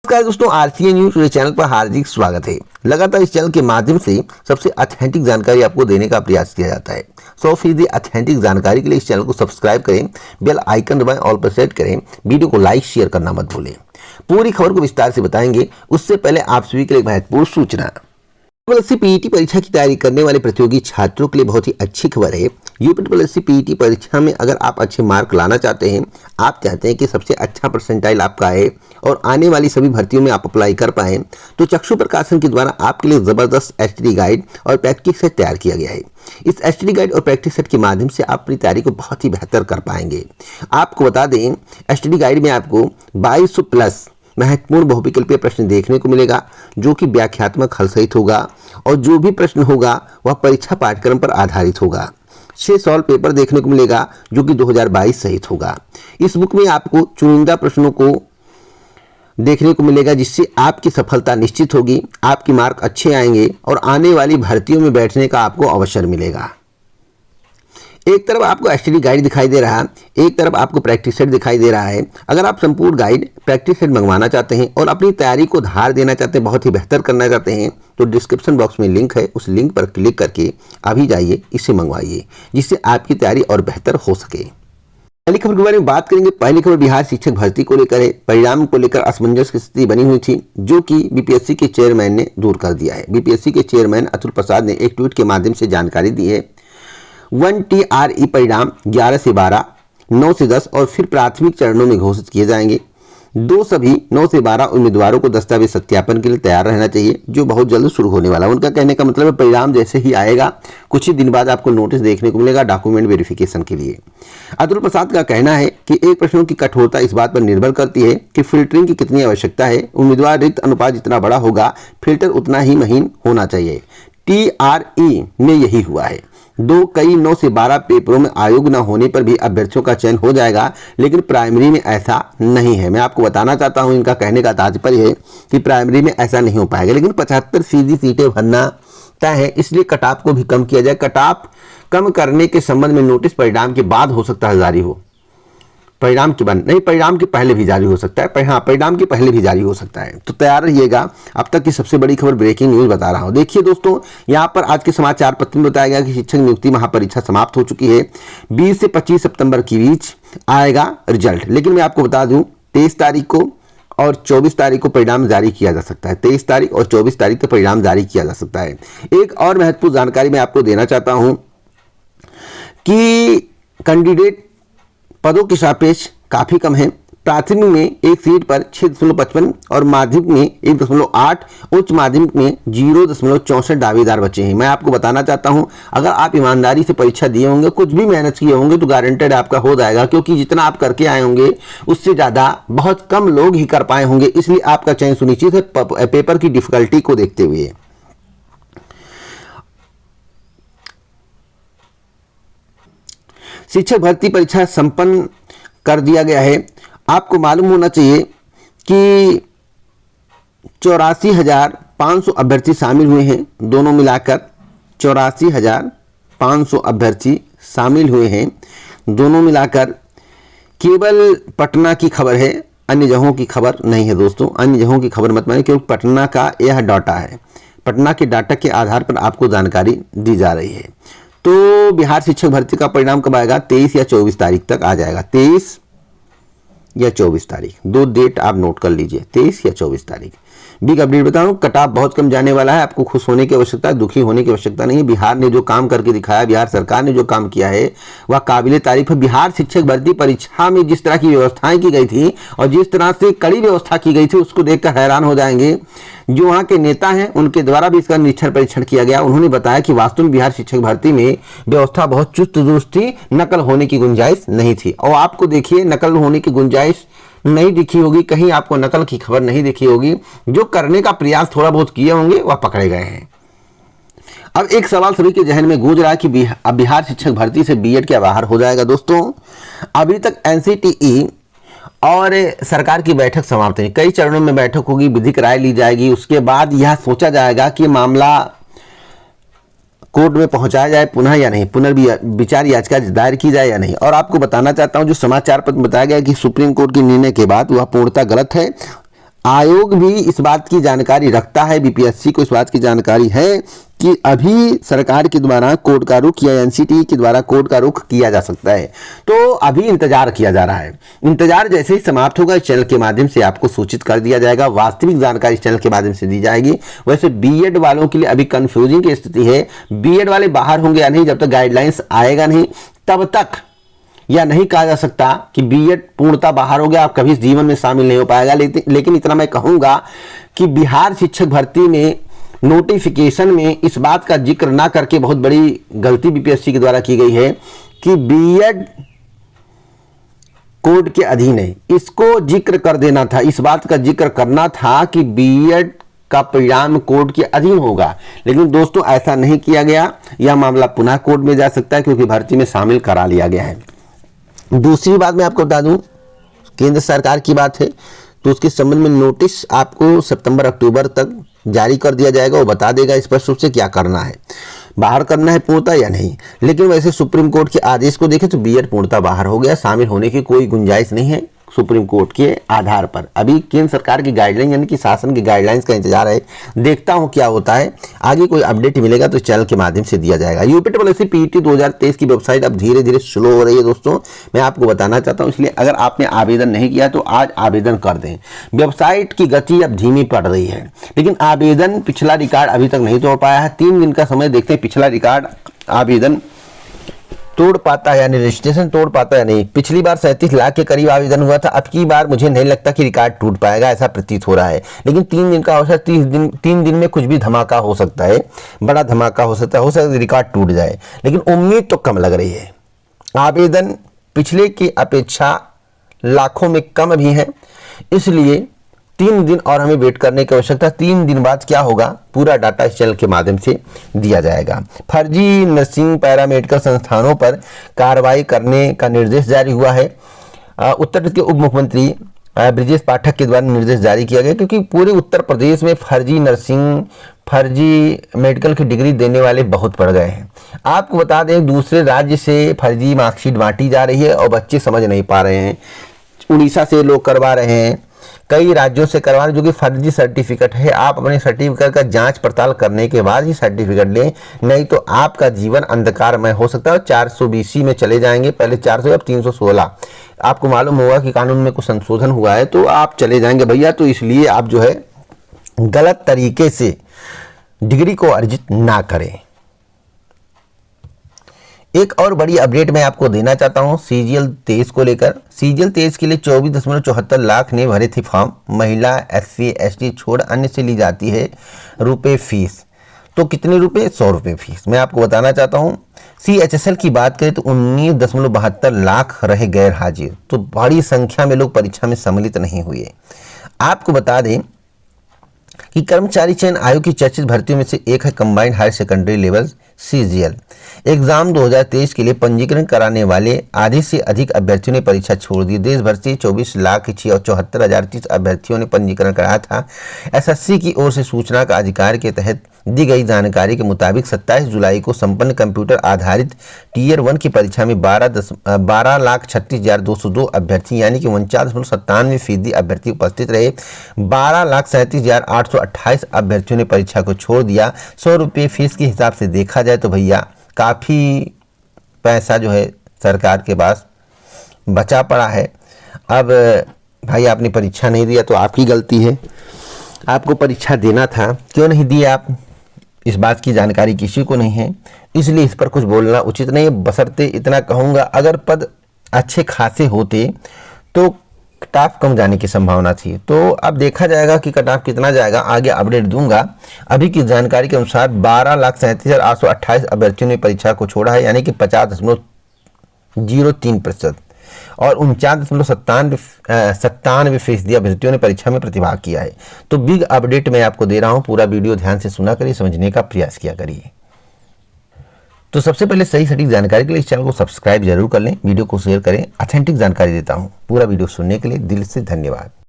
नमस्कार दोस्तों, RCA news channel पर हार्दिक स्वागत है। लगातार इस चैनल के माध्यम से सबसे ऑथेंटिक जानकारी आपको देने का प्रयास किया जाता है। 100% ऑथेंटिक जानकारी के लिए इस चैनल को सब्सक्राइब करें, बेल आइकन दबाएं, ऑल पर सेट करें, वीडियो को लाइक शेयर करना मत भूलें। पूरी खबर को विस्तार से बताएंगे, उससे पहले आप सभी के लिए एक महत्वपूर्ण सूचना। पीईटी परीक्षा की तैयारी करने वाले प्रतियोगी छात्रों के लिए बहुत ही अच्छी खबर है। यूपी पीईटी परीक्षा में अगर आप अच्छे मार्क लाना चाहते हैं, आप चाहते हैं कि सबसे अच्छा परसेंटाइल आपका आए और आने वाली सभी भर्तियों में आप अप्लाई कर पाएं, तो चक्षु प्रकाशन के द्वारा आपके लिए जबरदस्त एचडी गाइड और प्रैक्टिस सेट तैयार किया गया है। इस एचडी गाइड और प्रैक्टिस सेट के माध्यम से आप अपनी तैयारी को बहुत ही बेहतर कर पाएंगे। आपको बता दें, एचडी गाइड में आपको 2200 प्लस महत्वपूर्ण बहुविकल्पीय प्रश्न देखने को मिलेगा, जो कि व्याख्यात्मक हल सहित होगा और जो भी प्रश्न होगा वह परीक्षा पाठ्यक्रम पर आधारित होगा। 6 सॉल्व पेपर देखने को मिलेगा, जो कि 2022 सहित होगा। इस बुक में आपको चुनिंदा प्रश्नों को देखने को मिलेगा, जिससे आपकी सफलता निश्चित होगी, आपके मार्क अच्छे आएंगे और आने वाली भर्तियों में बैठने का आपको अवसर मिलेगा। एक तरफ आपको एचडी गाइड दिखाई दे रहा है, एक तरफ आपको प्रैक्टिस सेट दिखाई दे रहा है। अगर आप संपूर्ण गाइड प्रैक्टिस सेट मंगवाना चाहते हैं और अपनी तैयारी को धार देना चाहते हैं, बहुत ही बेहतर करना चाहते हैं, तो डिस्क्रिप्शन बॉक्स में लिंक है, उस लिंक पर क्लिक करके अभी जाइए, इसे मंगवाइए, जिससे आपकी तैयारी और बेहतर हो सके। पहली खबर के बारे में बात करेंगे। पहली खबर बिहार शिक्षक भर्ती को लेकर है। परिणाम को लेकर असमंजस की स्थिति बनी हुई थी, जो कि बीपीएससी के चेयरमैन ने दूर कर दिया है। बीपीएससी के चेयरमैन अतुल प्रसाद ने एक ट्वीट के माध्यम से जानकारी दी है। 1TRE परिणाम 11 से 12, 9 से 10 और फिर प्राथमिक चरणों में घोषित किए जाएंगे। सभी 9 से 12 उम्मीदवारों को दस्तावेज सत्यापन के लिए तैयार रहना चाहिए, जो बहुत जल्द शुरू होने वाला है। उनका कहने का मतलब है, परिणाम जैसे ही आएगा कुछ ही दिन बाद आपको नोटिस देखने को मिलेगा डॉक्यूमेंट वेरिफिकेशन के लिए। अतुल प्रसाद का कहना है कि एक प्रश्नों की कठोरता इस बात पर निर्भर करती है कि फिल्टरिंग की कितनी आवश्यकता है। उम्मीदवार रिक्त अनुपात जितना बड़ा होगा, फिल्टर उतना ही महीन होना चाहिए। TRE में यही हुआ है। 9 से 12 पेपरों में आयोग न होने पर भी अभ्यर्थियों का चयन हो जाएगा, लेकिन प्राइमरी में ऐसा नहीं है। मैं आपको बताना चाहता हूं, इनका कहने का तात्पर्य है कि प्राइमरी में ऐसा नहीं हो पाएगा, लेकिन 75% सीटें भरना तय है, इसलिए कट ऑफ को भी कम किया जाए। कट ऑफ कम करने के संबंध में नोटिस परिणाम के बाद हो सकता है जारी हो, परिणाम के बाद नहीं, परिणाम के पहले भी जारी हो सकता है। हाँ, परिणाम के पहले भी जारी हो सकता है, तो तैयार रहिएगा। अब तक की सबसे बड़ी खबर, ब्रेकिंग न्यूज बता रहा हूं। देखिए दोस्तों, यहाँ पर आज के समाचार पत्र में बताया गया कि शिक्षक नियुक्ति महापरीक्षा समाप्त हो चुकी है। 20 से 25 सितंबर के बीच आएगा रिजल्ट, लेकिन मैं आपको बता दूं 23 तारीख को और 24 तारीख को परिणाम जारी किया जा सकता है। 23 तारीख और 24 तारीख तक परिणाम जारी किया जा सकता है। एक और महत्वपूर्ण जानकारी मैं आपको देना चाहता हूं कि कैंडिडेट पदों के सापेक्ष काफी कम है। प्राथमिक में एक सीट पर 6.55 और माध्यमिक में 1.8, उच्च माध्यमिक में 0.64 दावेदार बचे हैं। मैं आपको बताना चाहता हूं, अगर आप ईमानदारी से परीक्षा दिए होंगे, कुछ भी मेहनत किए होंगे, तो गारंटेड आपका हो जाएगा, क्योंकि जितना आप करके आए होंगे उससे ज्यादा बहुत कम लोग ही कर पाए होंगे, इसलिए आपका चयन सुनिश्चित है पेपर की डिफिकल्टी को देखते हुए। शिक्षक भर्ती परीक्षा संपन्न कर दिया गया है। आपको मालूम होना चाहिए कि 84,500 अभ्यर्थी शामिल हुए हैं। दोनों मिलाकर 84,500 अभ्यर्थी शामिल हुए हैं। दोनों मिलाकर केवल पटना की खबर है, अन्य जगहों की खबर नहीं है दोस्तों। अन्य जगहों की खबर मत मानिए, क्योंकि पटना का यह डाटा है। पटना के डाटा के आधार पर आपको जानकारी दी जा रही है। तो बिहार शिक्षक भर्ती का परिणाम कब आएगा? 23 या 24 तारीख तक आ जाएगा। 23 या 24 तारीख, 2 डेट आप नोट कर लीजिए, 23 या 24 तारीख। बिग अपडेट बताऊं, कट ऑफ बहुत कम जाने वाला है। आपको खुश होने की आवश्यकता है, दुखी होने की आवश्यकता नहीं है। बिहार ने जो काम करके दिखाया, बिहार सरकार ने जो काम किया है, वह काबिले तारीफ है। बिहार शिक्षक भर्ती परीक्षा में जिस तरह की व्यवस्थाएं की गई थी और जिस तरह से कड़ी व्यवस्था की गई थी, उसको देखकर हैरान हो जाएंगे। जो वहाँ के नेता हैं, उनके द्वारा भी इसका निरीक्षण परीक्षण किया गया। उन्होंने बताया कि वास्तव में बिहार शिक्षक भर्ती में व्यवस्था बहुत चुस्त दुरुस्त थी, नकल होने की गुंजाइश नहीं थी। और आपको देखिए, नकल होने की गुंजाइश नहीं दिखी होगी, कहीं आपको नकल की खबर नहीं दिखी होगी। जो करने का प्रयास थोड़ा बहुत किए होंगे, वह पकड़े गए हैं। अब एक सवाल सभी के जहन में गूंज रहा है कि बिहार शिक्षक भर्ती से बीएड क्या बाहर हो जाएगा? दोस्तों, अभी तक एनसीटीई और सरकार की बैठक समाप्त है। कई चरणों में बैठक होगी, विधिक राय ली जाएगी, उसके बाद यह सोचा जाएगा कि मामला कोर्ट में पहुंचाया जाए पुनः या नहीं, पुनर्विचार याचिका दायर की जाए या नहीं। और आपको बताना चाहता हूं, जो समाचार पत्र बताया गया कि सुप्रीम कोर्ट के निर्णय के बाद वह पूर्णतः गलत है। आयोग भी इस बात की जानकारी रखता है, बीपीएससी को इस बात की जानकारी है कि अभी सरकार के द्वारा कोर्ट का रुख या एनसीटी के द्वारा कोर्ट का रुख किया जा सकता है। तो अभी इंतजार किया जा रहा है। इंतजार जैसे ही समाप्त होगा इस चैनल के माध्यम से आपको सूचित कर दिया जाएगा, वास्तविक जानकारी इस चैनल के माध्यम से दी जाएगी। वैसे बीएड वालों के लिए अभी कंफ्यूजिंग की स्थिति है, बीएड वाले बाहर होंगे या नहीं, जब तक गाइडलाइंस आएगा नहीं तब तक यह नहीं कहा जा सकता कि बीएड पूर्णतः बाहर हो गया, आप कभी जीवन में शामिल नहीं हो पाएगा। लेकिन इतना मैं कहूंगा कि बिहार शिक्षक भर्ती में नोटिफिकेशन में इस बात का जिक्र ना करके बहुत बड़ी गलती बीपीएससी के द्वारा की गई है कि बीएड कोड के अधीन है। इसको जिक्र कर देना था, इस बात का जिक्र करना था कि बीएड का परिणाम कोर्ट के अधीन होगा, लेकिन दोस्तों ऐसा नहीं किया गया। यह मामला पुनः कोर्ट में जा सकता है क्योंकि भर्ती में शामिल करा लिया गया है। दूसरी बात मैं आपको बता दूं, केंद्र सरकार की बात है तो उसके संबंध में नोटिस आपको सितंबर अक्टूबर तक जारी कर दिया जाएगा। वो बता देगा स्पष्ट रूप से क्या करना है, बाहर करना है पूर्णतः या नहीं। लेकिन वैसे सुप्रीम कोर्ट के आदेश को देखें तो बीएड पूर्णतः बाहर हो गया, शामिल होने की कोई गुंजाइश नहीं है सुप्रीम कोर्ट के आधार पर। अभी केंद्र सरकार की गाइडलाइन यानी कि शासन की गाइडलाइंस का इंतजार है, देखता हूं क्या होता है। आगे कोई अपडेट मिलेगा तो चैनल के माध्यम से दिया जाएगा। यूपीटीसी पीईटी 2023 की वेबसाइट अब धीरे धीरे स्लो हो रही है दोस्तों, मैं आपको बताना चाहता हूं। इसलिए अगर आपने आवेदन नहीं किया तो आज आवेदन कर दें। वेबसाइट की गति अब धीमी पड़ रही है, लेकिन आवेदन पिछला रिकॉर्ड अभी तक नहीं तोड़ पाया है। 3 दिन का समय देखते हैं पिछला रिकॉर्ड आवेदन तोड़ पाता है यानी रजिस्ट्रेशन तोड़ पाता है नहीं। पिछली बार 37 लाख के करीब आवेदन हुआ था, अब की बार मुझे नहीं लगता कि रिकॉर्ड टूट पाएगा, ऐसा प्रतीत हो रहा है। लेकिन 3 दिन का अवसर, 3 दिन में कुछ भी धमाका हो सकता है, बड़ा धमाका हो सकता है रिकॉर्ड टूट जाए, लेकिन उम्मीद तो कम लग रही है। आवेदन पिछले की अपेक्षा लाखों में कम भी है, इसलिए 3 दिन और हमें वेट करने की आवश्यकता। 3 दिन बाद क्या होगा पूरा डाटा इस चैनल के माध्यम से दिया जाएगा। फर्जी नर्सिंग पैरामेडिकल संस्थानों पर कार्रवाई करने का निर्देश जारी हुआ है। उत्तर प्रदेश के उप मुख्यमंत्री ब्रजेश पाठक के द्वारा निर्देश जारी किया गया, क्योंकि पूरे उत्तर प्रदेश में फर्जी नर्सिंग, फर्जी मेडिकल की डिग्री देने वाले बहुत पड़ गए हैं। आपको बता दें दूसरे राज्य से फर्जी मार्कशीट बांटी जा रही है और बच्चे समझ नहीं पा रहे हैं। उड़ीसा से लोग करवा रहे हैं, कई राज्यों से करवा रहे हैं, जो कि फर्जी सर्टिफिकेट है। आप अपने सर्टिफिकेट का जांच पड़ताल करने के बाद ही सर्टिफिकेट लें, नहीं तो आपका जीवन अंधकारमय हो सकता है। 420 में चले जाएंगे, पहले 400 अब 316। आपको मालूम होगा कि कानून में कुछ संशोधन हुआ है तो आप चले जाएंगे भैया। तो इसलिए आप जो है गलत तरीके से डिग्री को अर्जित ना करें। एक और बड़ी अपडेट मैं आपको देना चाहता हूं सीजीएल 23 को लेकर। सीजीएल 23 के लिए 24.74 लाख ने भरे थे फॉर्म। महिला, एससी, एसटी छोड़ अन्य से ली जाती है रुपए फीस। तो कितने रुपए? 100 रुपये फीस। मैं आपको बताना चाहता हूं सीएचएसएल की बात करें तो 19.72 लाख रहे गैर हाजिर। तो बड़ी संख्या में लोग परीक्षा में सम्मिलित नहीं हुए। आपको बता दें कि कर्मचारी चयन आयोग की चर्चित भर्तियों में से एक है combined higher secondary level CGL. Exam 2023 के लिए पंजीकरण कराने वाले आधे से अधिक अभ्यर्थियों ने परीक्षा छोड़ दी। देश भर से 24,74,030 अभ्यर्थियों ने पंजीकरण कराया था। एसएससी की ओर से सूचना का अधिकार के तहत दी गई जानकारी के मुताबिक 27 जुलाई को संपन्न कंप्यूटर आधारित टीयर 1 की परीक्षा में 12,36,202 अभ्यर्थी यानी कि 49.97% अभ्यर्थी उपस्थित रहे। 12,37,828 अभ्यर्थियों ने परीक्षा को छोड़ दिया। 100 रुपये फीस के हिसाब से देखा जाए तो भैया काफ़ी पैसा जो है सरकार के पास बचा पड़ा है। अब भाई आपने परीक्षा नहीं दिया तो आपकी गलती है, आपको परीक्षा देना था, क्यों नहीं दिया आप? इस बात की जानकारी किसी को नहीं है, इसलिए इस पर कुछ बोलना उचित नहीं है। बशर्ते इतना कहूँगा, अगर पद अच्छे खासे होते तो कट ऑफ कम जाने की संभावना थी। तो अब देखा जाएगा कि कट ऑफ कितना जाएगा, आगे अपडेट दूंगा। अभी की जानकारी के अनुसार 12,37,828 अभ्यर्थियों ने परीक्षा को छोड़ा है यानी कि 50.03% और 49.97% अभ्यर्थियों ने परीक्षा में प्रतिभाग किया है। तो बिग अपडेट मैं आपको दे रहा हूं, पूरा वीडियो ध्यान से सुना करिए, समझने का प्रयास किया करिए। तो सबसे पहले सही सटीक जानकारी के लिए इस चैनल को सब्सक्राइब जरूर कर लें, वीडियो को शेयर करें। ऑथेंटिक जानकारी देता हूं। पूरा वीडियो सुनने के लिए दिल से धन्यवाद।